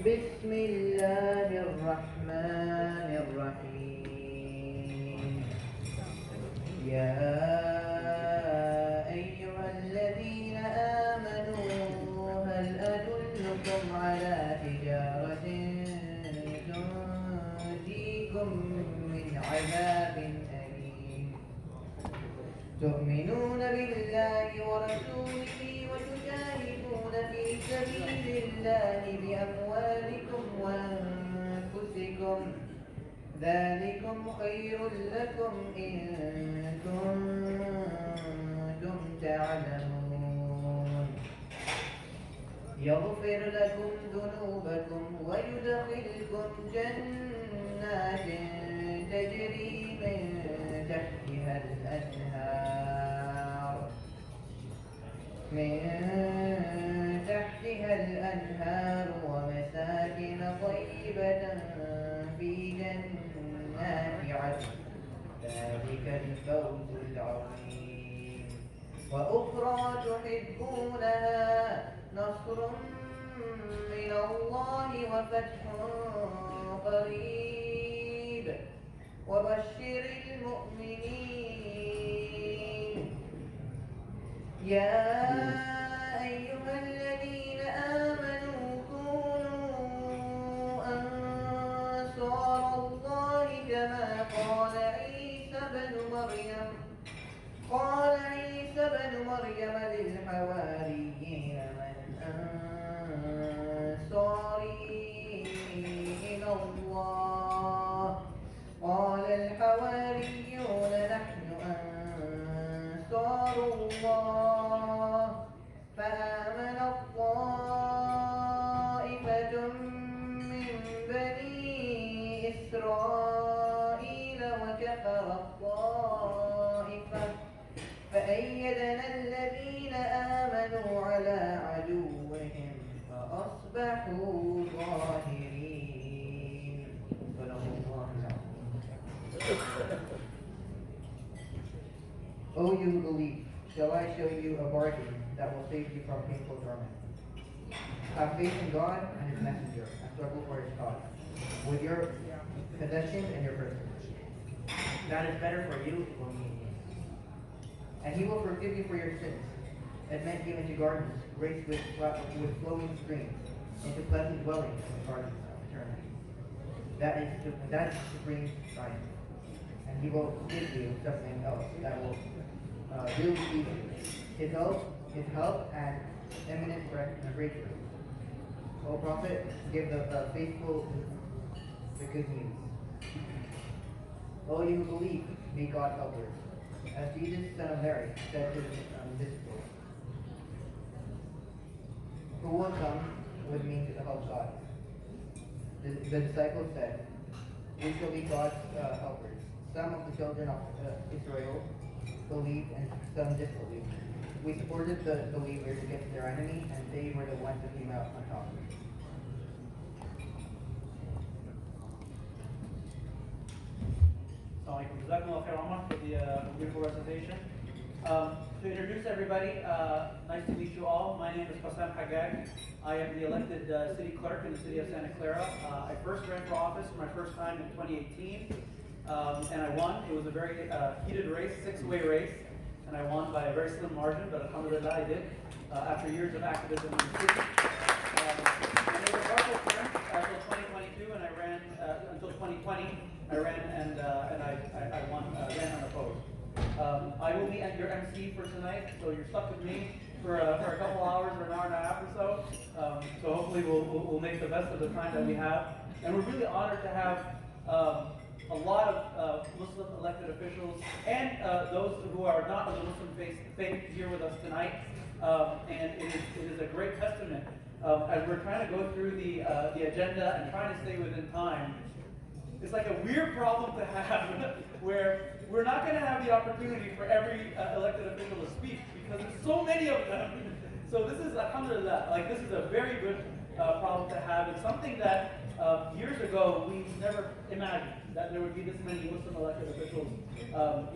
بسم الله الرحمن الرحيم يا أيها الذين آمنوا هل أدلكم على تجارة تنجيكم من عذاب أليم تؤمنون بالله ورسوله وتجاهدون في سبيل الله بأموالكم وأنفسكم ذلكم خير لكم إن كنتم تعلمون يغفر لكم ذنوبكم ويدخلكم جنات تجري من تحتها الأنهار ومساكن طيبة في جنات عدن ذلك الفوز العظيم وأخرى تحبونها نصر من الله وفتح قريب وبشر المؤمنين يا أيها الذين آمنوا كونوا أنصار الله كما قال عيسى بن مريم للحواريين من أنصاري إلى الله قال الحواريون نحن أنصار الله فآمن طائفة من بني إسرائيل وكفر الطائفة فأيدنا الذين آمنوا على عدوهم فأصبحوا ظاهرين صدق الله العظيم. O you who believe, shall I show you a bargain that will save you from painful torment? Have faith in God and His Messenger, and struggle for His cause, with your possessions and your person. That is better for you or me. And He will forgive you for your sins, and make you into gardens graced with flowing streams, into pleasant dwellings in the gardens of eternity. That is supreme science. And He will give you something else that will really be His help and eminent breakthrough. O Prophet, give the faithful the good news. O you who believe, be God helpers. As Jesus, son of Mary, said to his disciples, who will come with me to help God? The disciples said, we shall be God's helpers. Some of the children of Israel believed and some disbelieved. We supported the believers against their enemy, and they were the ones that came out on top. Jazakumullah khairan for the beautiful recitation. To introduce everybody, nice to meet you all. My name is Hosham Haggag. I am the elected city clerk in the city of Santa Clara. I first ran for office for my first time in 2018, and I won. It was a very heated race, six-way race, and I won by a very slim margin, but alhamdulillah I did, after years of activism in the city. And it was a partial term until 2022, and I ran until 2020. I ran and I won, ran unopposed. I will be your MC for tonight, so you're stuck with me for a couple hours or an hour and a half or so. So hopefully we'll make the best of the time that we have. And we're really honored to have a lot of Muslim elected officials and those who are not of the Muslim faith here with us tonight. And it is a great testament as we're trying to go through the agenda and trying to stay within time. It's like a weird problem to have where we're not going to have the opportunity for every elected official to speak because there's so many of them. So this is, alhamdulillah, like this is a very good problem to have. It's something that years ago we never imagined that there would be this many Muslim elected officials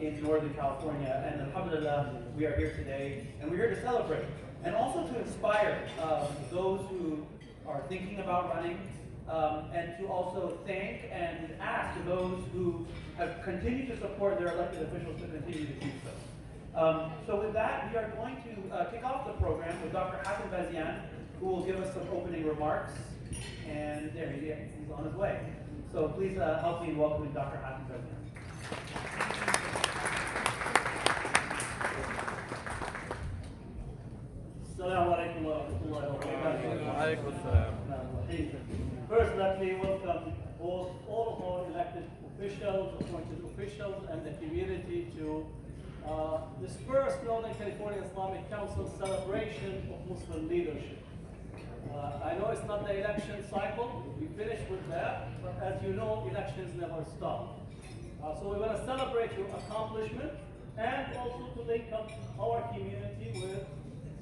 in Northern California. And alhamdulillah, we are here today and we're here to celebrate and also to inspire those who are thinking about running and to also thank and ask those who have continued to support their elected officials to continue to do so. So with that, we are going to kick off the program with Dr. Hatem Bazian, who will give us some opening remarks. And there he is, he's on his way. So please help me in welcoming Dr. Hatem Bazian. Assalamu alaikum wa rahmatullahi wa barakatuh. First, let me welcome all of our elected officials, appointed officials, and the community to this first Northern California Islamic Council celebration of Muslim leadership. I know it's not the election cycle, we finished with that, but as you know, elections never stop. So we want to celebrate your accomplishment and also to link up our community with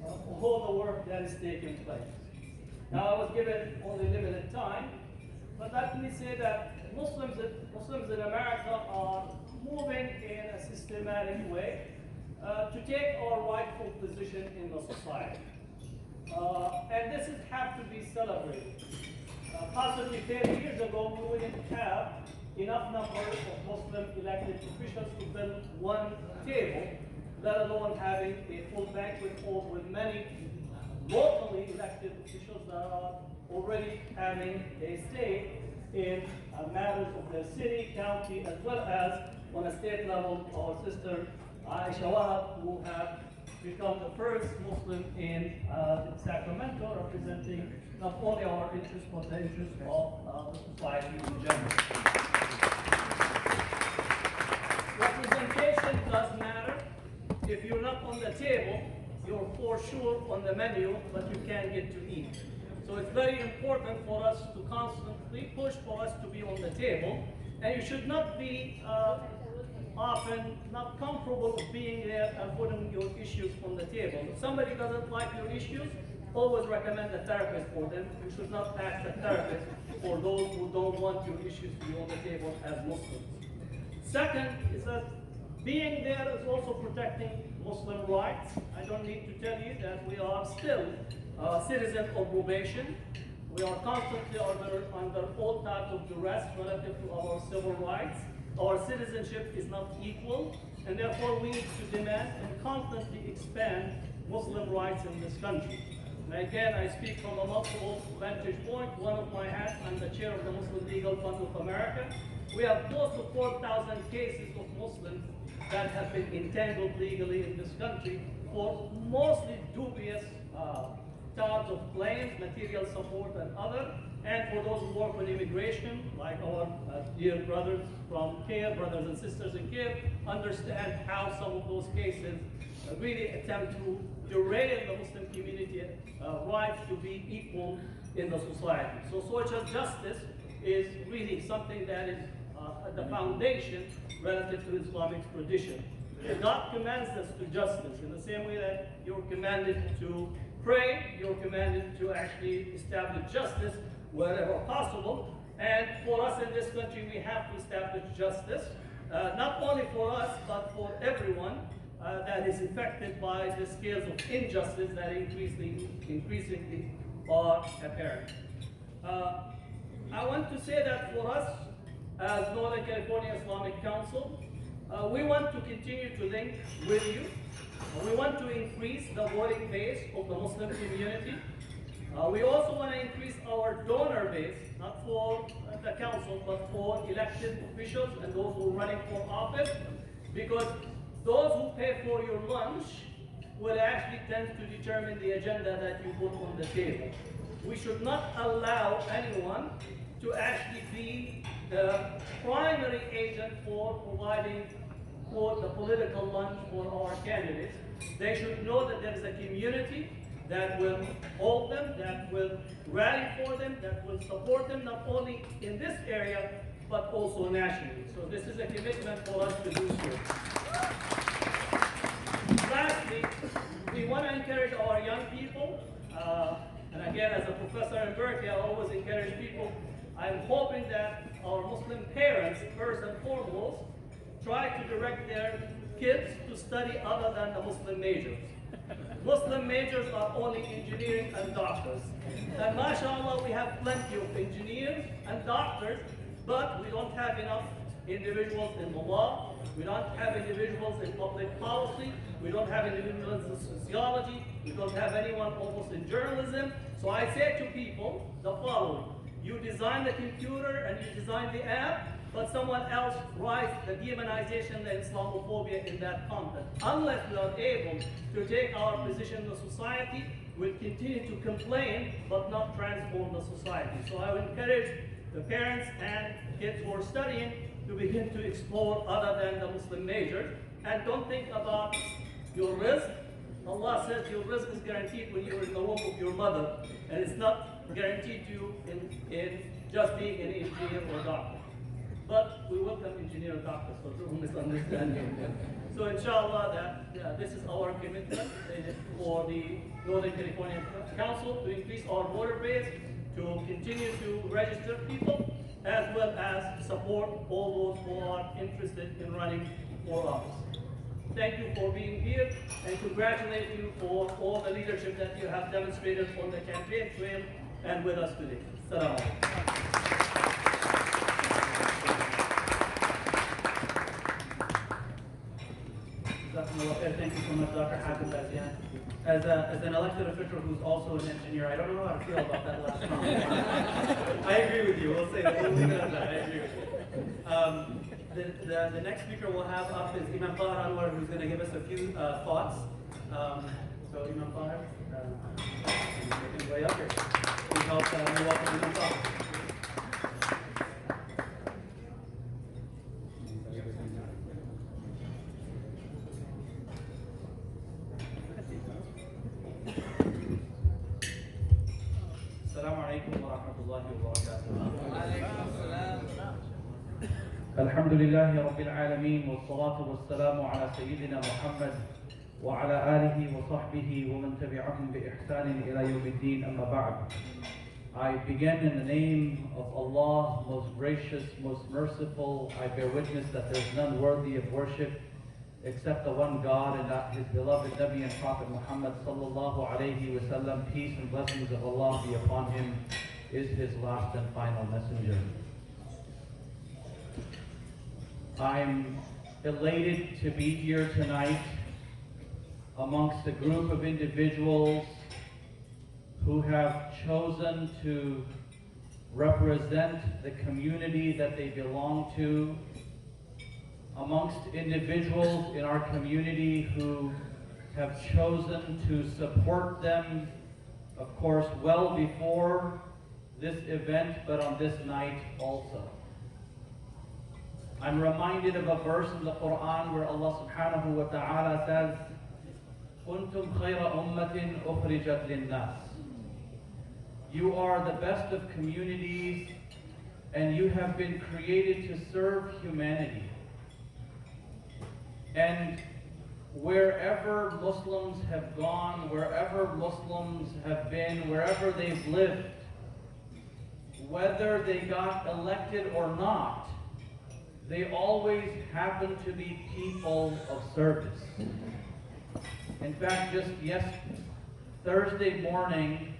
all the work that is taking place. Now, I was given only limited time, but let me say that Muslims in America are moving in a systematic way to take our rightful position in the society. And this has to be celebrated. Possibly 10 years ago, we wouldn't have enough numbers of Muslim elected officials to fill one table, let alone having a full banquet hall with many locally elected officials that are already having a say in matters of their city, county, as well as on a state level, our sister Aisha Wahab, who have become the first Muslim in Sacramento, representing not only our interests, but the interests of the society in general. Representation does matter. If you're not on the table, you're for sure on the menu, but you can't get to eat. So it's very important for us to constantly push for us to be on the table, and you should not be often not comfortable with being there and putting your issues on the table. If somebody doesn't like your issues, always recommend a therapist for them. You should not ask a therapist for those who don't want your issues to be on the table as Muslims. Second is that being there is also protecting Muslim rights. I don't need to tell you that we are still citizens of probation. We are constantly under all types of duress relative to our civil rights. Our citizenship is not equal, and therefore we need to demand and constantly expand Muslim rights in this country. And again, I speak from a multiple vantage point. One of my hats, I'm the chair of the Muslim Legal Fund of America. We have close to 4,000 cases of Muslims that have been entangled legally in this country for mostly dubious types of claims, material support and other, and for those who work with immigration, like our dear brothers from CARE, brothers and sisters in CARE, understand how some of those cases really attempt to derail the Muslim community rights to be equal in the society. So social justice is really something that is at the foundation relative to Islamic tradition. God commands us to justice in the same way that you're commanded to pray, you're commanded to actually establish justice wherever possible. And for us in this country, we have to establish justice, not only for us, but for everyone that is affected by the scales of injustice that increasingly are apparent. I want to say that for us, as Northern California Islamic Council, we want to continue to link with you. We want to increase the voting base of the Muslim community. We also want to increase our donor base, not for the council, but for elected officials and those who are running for office, because those who pay for your lunch will actually tend to determine the agenda that you put on the table. We should not allow anyone to actually be the primary agent for providing for the political lunch for our candidates. They should know that there is a community that will hold them, that will rally for them, that will support them, not only in this area, but also nationally. So this is a commitment for us to do so. Lastly, we want to encourage our young people, and again, as a professor in Berkeley, I always encourage people. I'm hoping that our Muslim parents, first and foremost, try to direct their kids to study other than the Muslim majors. Muslim majors are only engineering and doctors. And mashallah, we have plenty of engineers and doctors, but we don't have enough individuals in the law. We don't have individuals in public policy. We don't have individuals in sociology. We don't have anyone almost in journalism. So I say to people the following: you design the computer and you design the app, but someone else writes the demonization and Islamophobia in that content. Unless we are able to take our position in the society, we'll continue to complain but not transform the society. So I would encourage the parents and kids who are studying to begin to explore other than the Muslim majors, and don't think about your risk. Allah says your risk is guaranteed when you're in the womb of your mother, and it's not guaranteed to you in just being an engineer or doctor. But we welcome engineer and doctors, so don't misunderstand me. So inshallah, that this is our commitment for the Northern California Council to increase our voter base, to continue to register people, as well as support all those who are interested in running for office. Thank you for being here, and congratulate you for all the leadership that you have demonstrated on the campaign trail and with us today. Assalamu alaikum. Thank you so much, Dr. Hatem Bazian. As an elected official who's also an engineer, I don't know how to feel about that last comment. I agree with you. We'll say that. We'll leave it at that. I agree with you. The next speaker we'll have up is Imam Tahir Anwar, who's going to give us a few thoughts. So Imam Tahir, make his way up here. Please help me welcome Imam Tahir. الحمد لله رب العالمين والصلاة والسلام على سيدنا محمد وعلى آله وصحبه ومن تبعهم بإحسان إلى يوم الدين أما بعد. I begin in the name of Allah, most gracious, most merciful. I bear witness that there is none worthy of worship except the one God, and that His beloved Nabi and Prophet Muhammad sallallahu alayhi wa sallam, peace and blessings of Allah be upon him, is His last and final messenger. I'm elated to be here tonight amongst a group of individuals who have chosen to represent the community that they belong to, amongst individuals in our community who have chosen to support them, of course, well before this event, but on this night also. I'm reminded of a verse in the Quran where Allah subhanahu wa ta'ala says, "Kuntum khayra ummatin ukhrijat linnas." You are the best of communities, and you have been created to serve humanity. And wherever Muslims have gone, wherever Muslims have been, wherever they've lived, whether they got elected or not, they always happen to be people of service. In fact, just Thursday morning,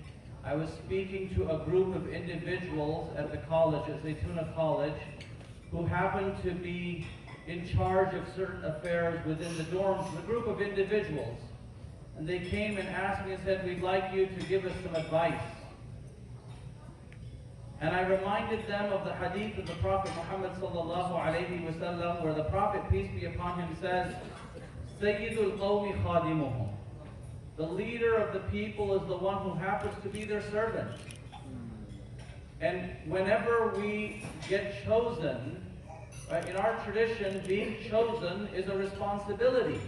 I was speaking to a group of individuals at the college, at Zaytuna College, who happened to be in charge of certain affairs within the dorms, a group of individuals. And they came and asked me and said, "We'd like you to give us some advice." And I reminded them of the hadith of the Prophet Muhammad sallallahu alayhi wa sallam, where the Prophet, peace be upon him, says, "Sayyidul qawmi khadimuhum." The leader of the people is the one who happens to be their servant. And whenever we get chosen, right, in our tradition, being chosen is a responsibility.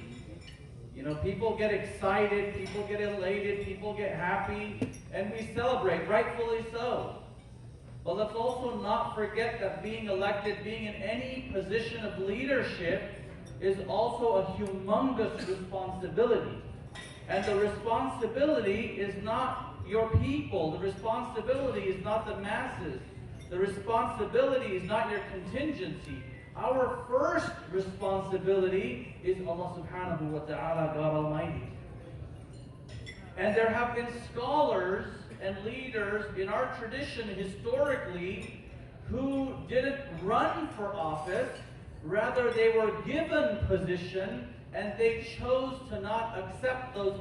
You know, people get excited, people get elated, people get happy, and we celebrate, rightfully so. But let's also not forget that being elected, being in any position of leadership, is also a humongous responsibility. And the responsibility is not your people. The responsibility is not the masses. The responsibility is not your contingency. Our first responsibility is Allah subhanahu wa ta'ala, God Almighty. And there have been scholars and leaders in our tradition historically who didn't run for office, rather they were given position and they chose to not accept those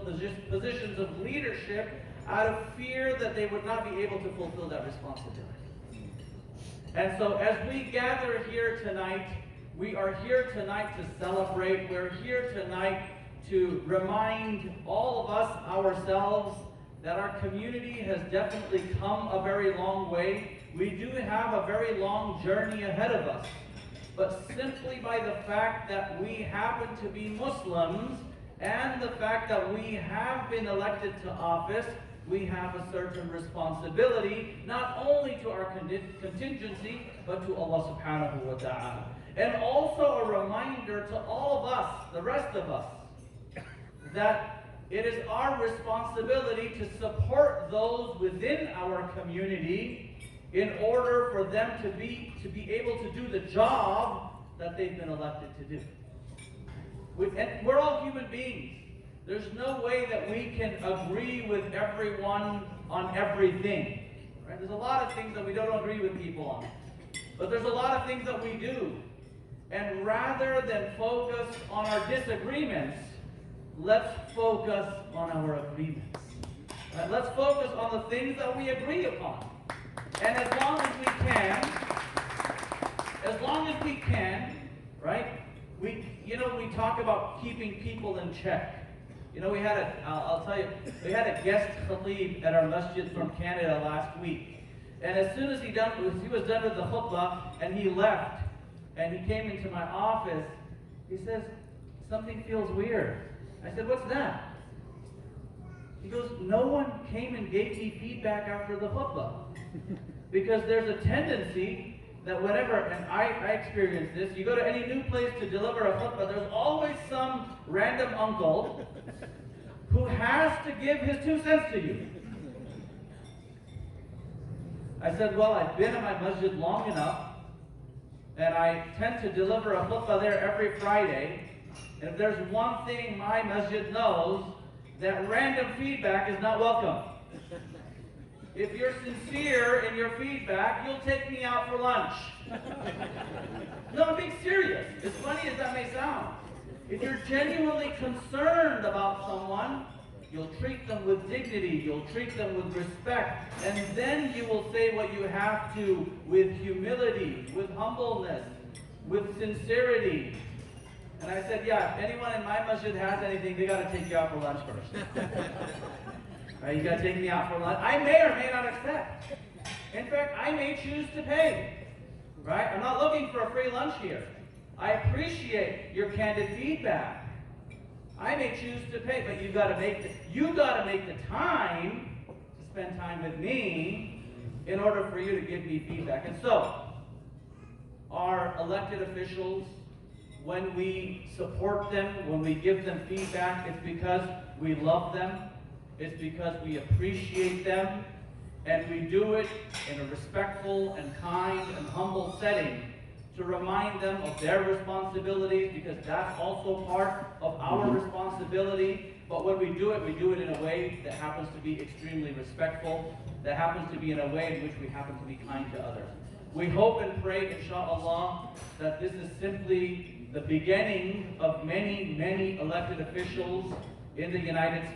positions of leadership out of fear that they would not be able to fulfill that responsibility. And so as we gather here tonight, we are here tonight to celebrate. We're here tonight to remind all of us ourselves that our community has definitely come a very long way. We do have a very long journey ahead of us. But simply by the fact that we happen to be Muslims and the fact that we have been elected to office, we have a certain responsibility, not only to our contingency, but to Allah subhanahu wa ta'ala. And also a reminder to all of us, the rest of us, that it is our responsibility to support those within our community in order for them to be able to do the job that they've been elected to do. And we're all human beings. There's no way that we can agree with everyone on everything. Right? There's a lot of things that we don't agree with people on. But there's a lot of things that we do. And rather than focus on our disagreements, let's focus on our agreements. Right? Let's focus on the things that we agree upon. And as long as we can, right? We talk about keeping people in check. We had a guest khalib at our masjid from Canada last week. And as soon as he was done with the khutbah and he left and he came into my office, he says, something feels weird. I said, what's that? He goes, no one came and gave me feedback after the khutbah. Because there's a tendency that whenever, and I experienced this, you go to any new place to deliver a khutbah, there's always some random uncle who has to give his 2 cents to you. I said, well, I've been at my masjid long enough, and I tend to deliver a khutbah there every Friday, and if there's one thing my masjid knows, that random feedback is not welcome. If you're sincere in your feedback, you'll take me out for lunch. No, I'm being serious. As funny as that may sound. If you're genuinely concerned about someone, you'll treat them with dignity, you'll treat them with respect, and then you will say what you have to with humility, with humbleness, with sincerity. And I said, yeah, if anyone in my masjid has anything, they got to take you out for lunch first. Right, you got to take me out for lunch. I may or may not accept. In fact, I may choose to pay. Right? I'm not looking for a free lunch here. I appreciate your candid feedback. I may choose to pay, but you got to make the time to spend time with me in order for you to give me feedback. And so, our elected officials, when we support them, when we give them feedback, it's because we love them. It's because we appreciate them, and we do it in a respectful and kind and humble setting to remind them of their responsibilities, because that's also part of our responsibility. But when we do it in a way that happens to be extremely respectful, that happens to be in a way in which we happen to be kind to others. We hope and pray, inshallah, that this is simply the beginning of many, many elected officials in the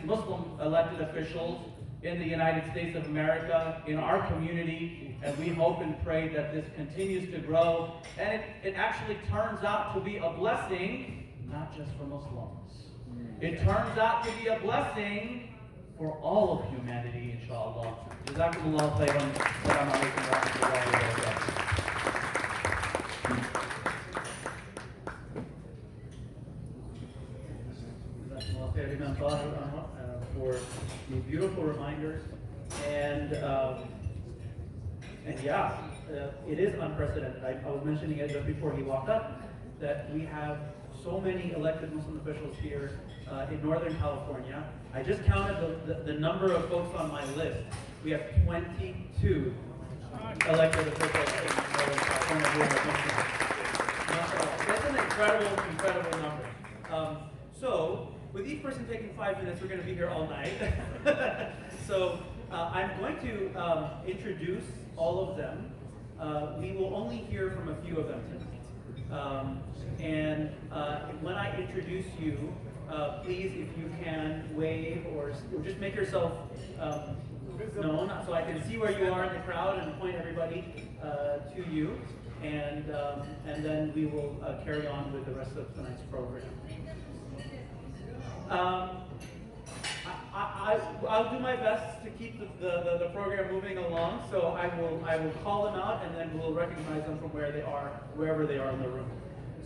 Muslim elected officials in the United States of America, in our community, and we hope and pray that this continues to grow, and it actually turns out to be a blessing, not just for Muslims. It turns out to be a blessing for all of humanity, inshallah. Jazakumullah khairan. Assalamu alaikum wa rahmatullahi wa barakatuh. For these beautiful reminders, and yeah, it is unprecedented. I was mentioning it just before he walked up that we have so many elected Muslim officials here in Northern California. I just counted the number of folks on my list. We have 22 elected officials in Northern California who are Muslim. That's an incredible number. So with each person taking 5 minutes, we're going to be here all night. So I'm going to introduce all of them. We will only hear from a few of them tonight. And when I introduce you, please, if you can, wave or just make yourself known so I can see where you are in the crowd and point everybody to you. And then we will carry on with the rest of tonight's program. I'll do my best to keep the program moving along, so I will call them out and then we'll recognize them from where they are, wherever they are in the room.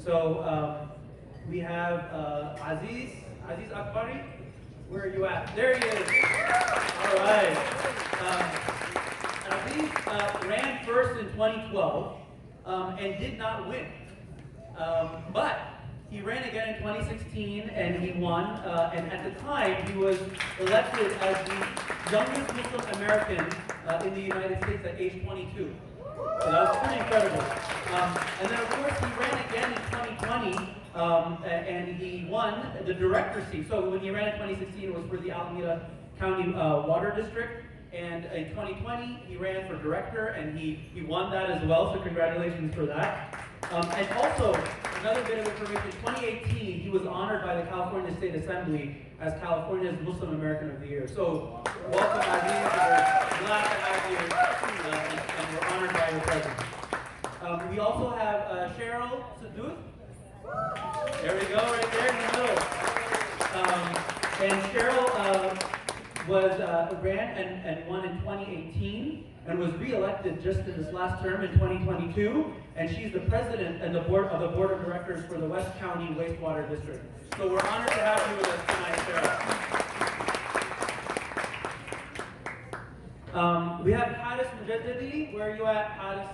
So we have Aziz Akbari. Where are you at? There he is. All right. Aziz ran first in 2012 and did not win, but he ran again in 2016 and he won, and at the time he was elected as the youngest Muslim American in the United States at age 22. So that was pretty incredible. And then of course he ran again in 2020 and he won the director seat. So when he ran in 2016 it was for the Alameda County Water District. And in 2020, he ran for director, and he won that as well, so congratulations for that. And also, another bit of information, in 2018, he was honored by the California State Assembly as California's Muslim American of the Year. So, welcome, Aziz. We're glad to have you, and we're honored by your presence. We also have Cheryl Sadut. There we go, right there in the middle. And Cheryl ran and won in 2018 and was re-elected just in this last term in 2022, and she's the president and the board of directors for the West County Wastewater District. So we're honored to have you with us tonight, Cheryl. We have Hatem Bazian. Where are you at, Hatem?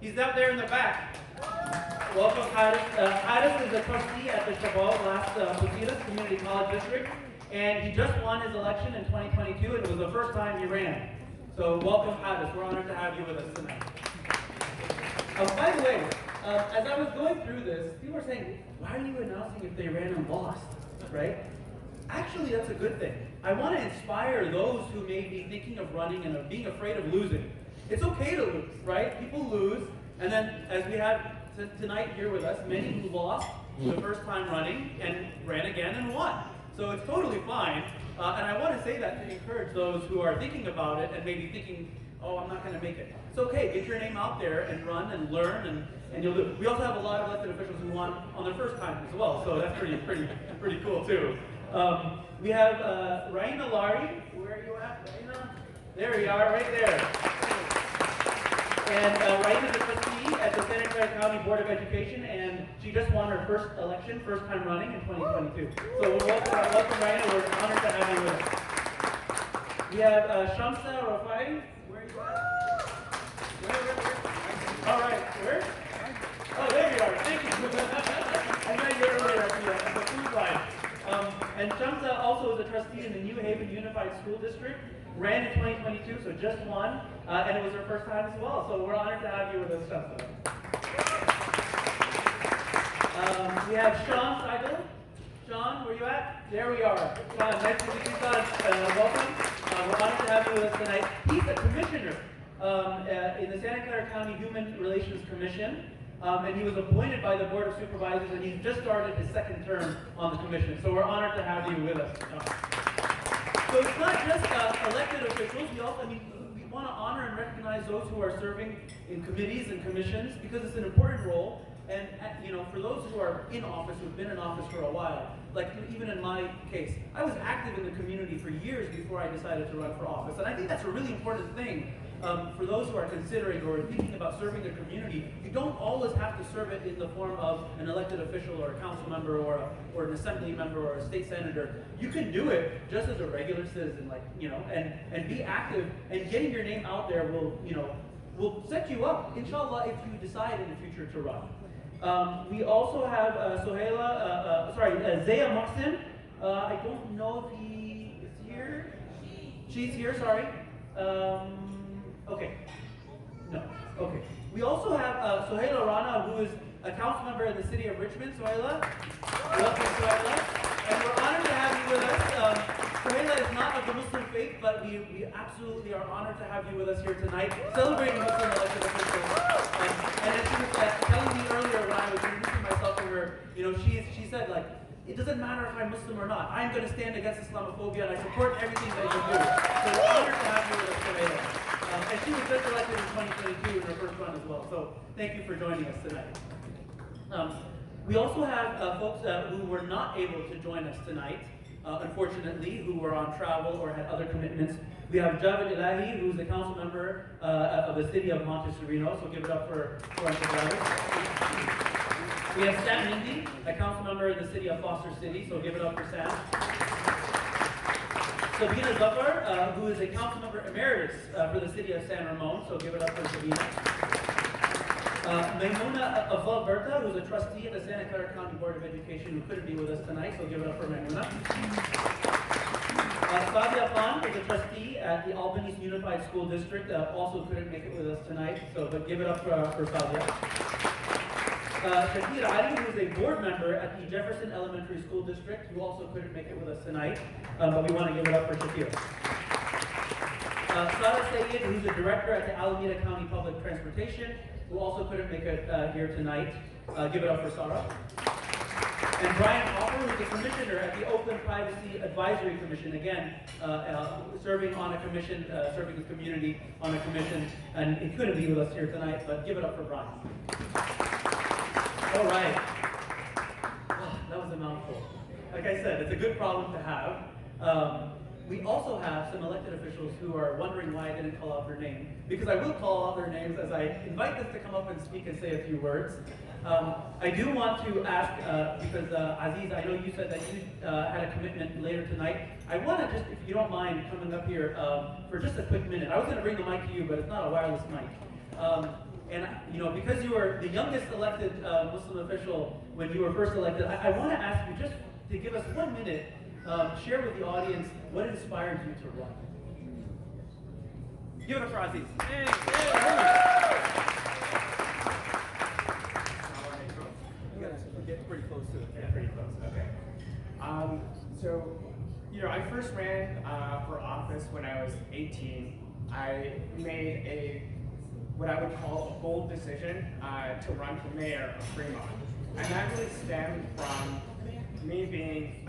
He's out there in the back. Welcome, Hatem. Hatem is a trustee at the Chabal Last Positas Community College District. And he just won his election in 2022, and it was the first time he ran. So welcome, Abdus. We're honored to have you with us tonight. By the way, as I was going through this, people were saying, why are you announcing if they ran and lost, right? Actually, that's a good thing. I want to inspire those who may be thinking of running and of being afraid of losing. It's okay to lose, right? People lose, and then as we have tonight here with us, many who lost the first time running and ran again and won. So it's totally fine, and I want to say that to encourage those who are thinking about it and maybe thinking, oh, I'm not going to make it. It's okay, get your name out there and run and learn, and you'll do it. We also have a lot of elected officials who won on their first time as well, so that's pretty cool too. We have Raina Lari. Where are you at, Raina? There you are, right there. And Raina is a trustee at the Santa Clara County Board of Education, and she just won her first election, first time running in 2022. So welcome Raina. We're honored to have you with us. We have Shamsa Rafai. Where are you at? Where? All right, where? Oh, there you are. Thank you. I met you earlier at the food line. And Shamsa also is a trustee in the New Haven Unified School District. Ran in 2022, so just won, and it was her first time as well. So we're honored to have you with us, Shamsa. We have Sean Seidel. Sean, where you at? There we are. Sean, nice to meet you, Sean. Welcome. We're honored to have you with us tonight. He's a commissioner in the Santa Clara County Human Relations Commission, and he was appointed by the Board of Supervisors, and he's just started his second term on the commission. So we're honored to have you with us. So it's not just elected officials. We also, we want to honor and recognize those who are serving in committees and commissions because it's an important role. And for those who are in office, who've been in office for a while, like even in my case, I was active in the community for years before I decided to run for office. And I think that's a really important thing for those who are considering or thinking about serving the community. You don't always have to serve it in the form of an elected official or a council member or an assembly member or a state senator. You can do it just as a regular citizen, and be active, and getting your name out there will set you up, inshallah, if you decide in the future to run. We also have Zaya Muhsin. I don't know if he is here. She's here, sorry. Okay. No. Okay. We also have Sohaila Rana, who is a council member in the city of Richmond. Sohaila. Welcome, Sohaila. And we're honored to have with us. Suhaila is not of the Muslim faith, but we absolutely are honored to have you with us here tonight, celebrating Muslim elected officials. And as she was telling me earlier when I was introducing myself to her, you know, she said, like, it doesn't matter if I'm Muslim or not. I'm going to stand against Islamophobia, and I support everything that you do. So we're honored to have you with us today. And she was just elected in 2022 in her first run as well. So thank you for joining us tonight. We also have folks who were not able to join us tonight, unfortunately, who were on travel or had other commitments. We have Javed Ilahi, who's a council member of the city of Montessorino, so give it up for Javed. We have Sam Mindy, a council member in the city of Foster City, so give it up for Sam. Sabina Zafar, who is a council member emeritus for the city of San Ramon, so give it up for Sabina. Maimuna Avalberta, who's a trustee at the Santa Clara County Board of Education, who couldn't be with us tonight, so give it up for Maimuna. Sadia Khan is a trustee at the Albany's Unified School District, also couldn't make it with us tonight, but give it up for Sadia. Shakir Ali, who is a board member at the Jefferson Elementary School District, who also couldn't make it with us tonight, but we want to give it up for Shakir. Clara Sayed, who's a director at the Alameda County Public Transportation, who also couldn't make it here tonight. Give it up for Sarah. And Brian Hopper, who's the commissioner at the Open Privacy Advisory Commission, again, serving on a commission, serving the community on a commission, and he couldn't be with us here tonight, but give it up for Brian. All right. Oh, that was a mouthful. Like I said, it's a good problem to have. We also have some elected officials who are wondering why I didn't call out their name, because I will call out their names as I invite them to come up and speak and say a few words. I do want to ask, because Aziz, I know you said that you had a commitment later tonight. I want to just, if you don't mind, coming up here for just a quick minute. I was going to bring the mic to you, but it's not a wireless mic. And you know, because you were the youngest elected Muslim official when you were first elected, I want to ask you just to give us 1 minute, share with the audience what inspired you to run. Give it up for Aziz. You gotta get pretty close to it. Yeah, pretty close. Okay. So, you know, I first ran for office when I was 18. I made what I would call a bold decision to run for mayor of Fremont. And that really stemmed from me being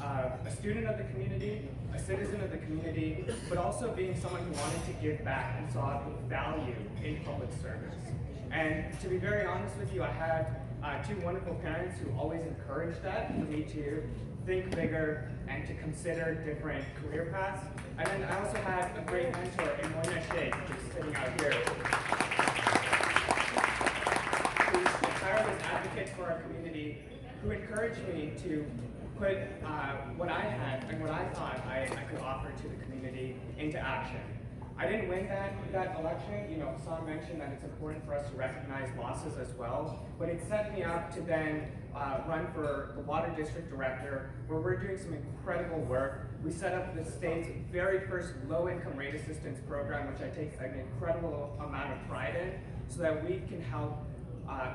a student of the community, a citizen of the community, but also being someone who wanted to give back and saw the value in public service. And to be very honest with you, I had two wonderful parents who always encouraged that for me to think bigger and to consider different career paths. And then I also had a great mentor in Moina Sheikh, which is sitting out here, who's a tireless advocate for our community, who encouraged me to put what I had and what I thought I could offer to the community into action. I didn't win that election. You know, Hassan mentioned that it's important for us to recognize losses as well, but it set me up to then run for the Water District Director, where we're doing some incredible work. We set up the state's very first low-income rate assistance program, which I take an incredible amount of pride in, so that we can help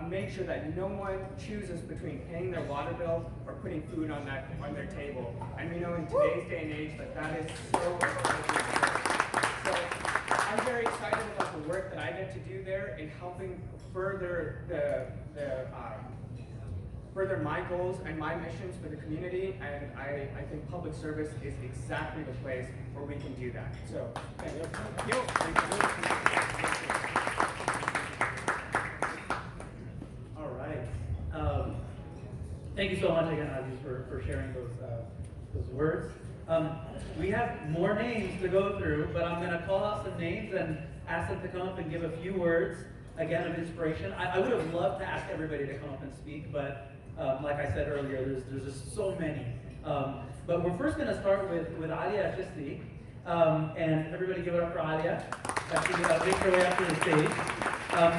make sure that no one chooses between paying their water bill or putting food on their table. And we know in today's day and age that is so important. So I'm very excited about the work that I get to do there in helping further further my goals and my missions for the community, and I think public service is exactly the place where we can do that. So, thank you. All right. Thank you so much again, Aziz, for sharing those words. We have more names to go through, but I'm going to call out some names and ask them to come up and give a few words, again, of inspiration. I would have loved to ask everybody to come up and speak, but like I said earlier, there's just so many. But we're first going to start with Aliya Chisti, and everybody give it up for Aliya. She makes her way up to the stage.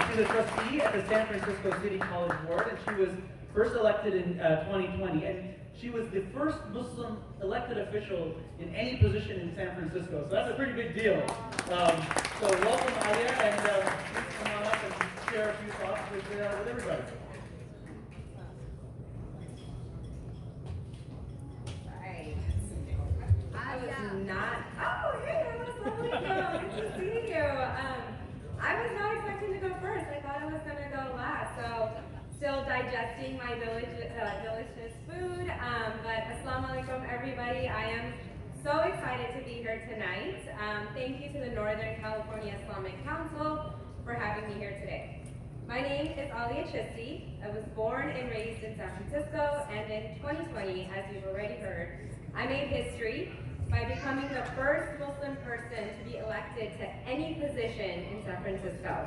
She's a trustee at the San Francisco City College Board, and she was first elected in 2020. And she was the first Muslim elected official in any position in San Francisco, so that's a pretty big deal. So welcome, Aliya, and please come on up and share a few thoughts with everybody. Right. eating my delicious food. But Assalamu alaikum, everybody. I am so excited to be here tonight. Thank you to the Northern California Islamic Council for having me here today. My name is Aliya Chisti. I was born and raised in San Francisco, and in 2020, as you've already heard, I made history by becoming the first Muslim person to be elected to any position in San Francisco.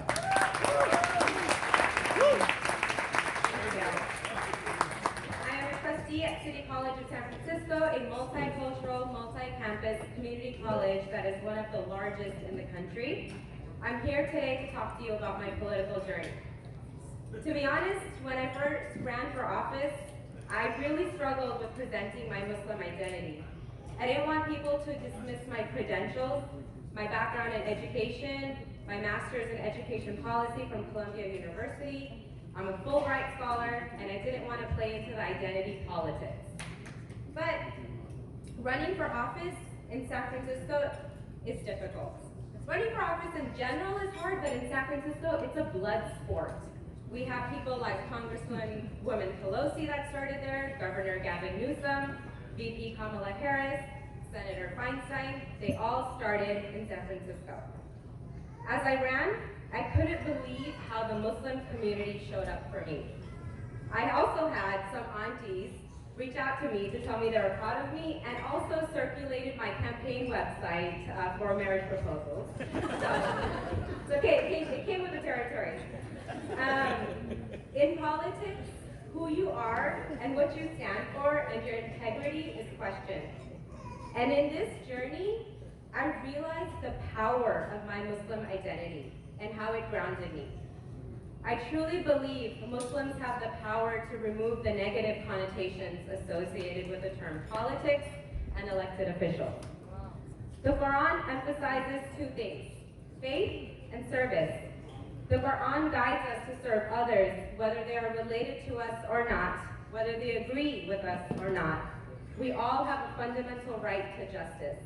I am a trustee at City College of San Francisco, a multicultural, multi-campus community college that is one of the largest in the country. I'm here today to talk to you about my political journey. To be honest, when I first ran for office, I really struggled with presenting my Muslim identity. I didn't want people to dismiss my credentials, my background in education, my master's in education policy from Columbia University. I'm a Fulbright scholar, and I didn't want to play into the identity politics. But running for office in San Francisco is difficult. Running for office in general is hard, but in San Francisco, it's a blood sport. We have people like Congresswoman Pelosi that started there, Governor Gavin Newsom, VP Kamala Harris, Senator Feinstein. They all started in San Francisco. As I ran, I couldn't believe how the Muslim community showed up for me. I also had some aunties reach out to me to tell me they were proud of me, and also circulated my campaign website for marriage proposals. So it's okay, it came with the territory. In politics, who you are and what you stand for and your integrity is questioned. And in this journey, I realized the power of my Muslim identity and how it grounded me. I truly believe Muslims have the power to remove the negative connotations associated with the term politics and elected officials. The Quran emphasizes two things: faith and service. The Quran guides us to serve others, whether they are related to us or not, whether they agree with us or not. We all have a fundamental right to justice.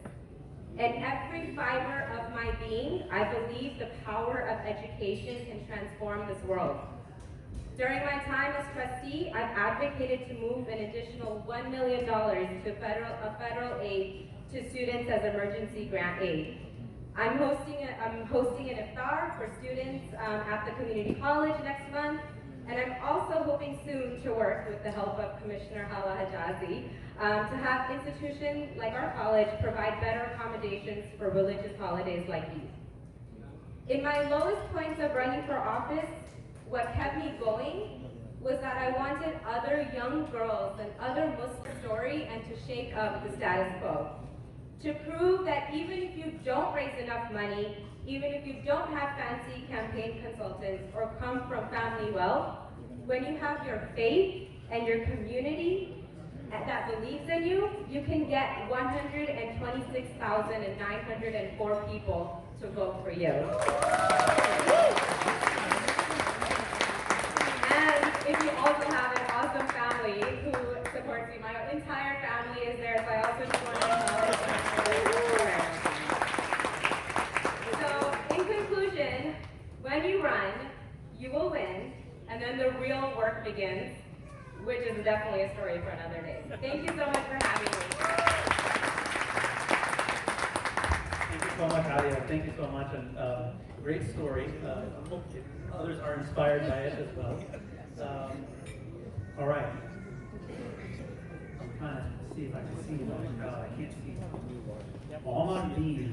In every fiber of my being, I believe the power of education can transform this world. During my time as trustee, I've advocated to move an additional $1 million to federal aid to students as emergency grant aid. I'm hosting an iftar for students at the community college next month, and I'm also hoping soon to work with the help of Commissioner Hala Hijazi to have institutions like our college provide better accommodations for religious holidays like Eid. In my lowest points of running for office, what kept me going was that I wanted other young girls and other Muslim story and to shake up the status quo. To prove that even if you don't raise enough money, even if you don't have fancy campaign consultants or come from family wealth, when you have your faith and your community that believes in you, you can get 126,904 people to vote for you. And if you also have an awesome family who supports you, my entire family is there, so I also just want to acknowledge them for their support. So, in conclusion, when you run, you will win, and then the real work begins, which is definitely a story for another day. Thank you so much for having me. Thank you so much, Aliya. Thank you so much, and great story. Hope others are inspired by it as well. All right. I'm trying to see if I can see the crowd. I can't see. All my bees.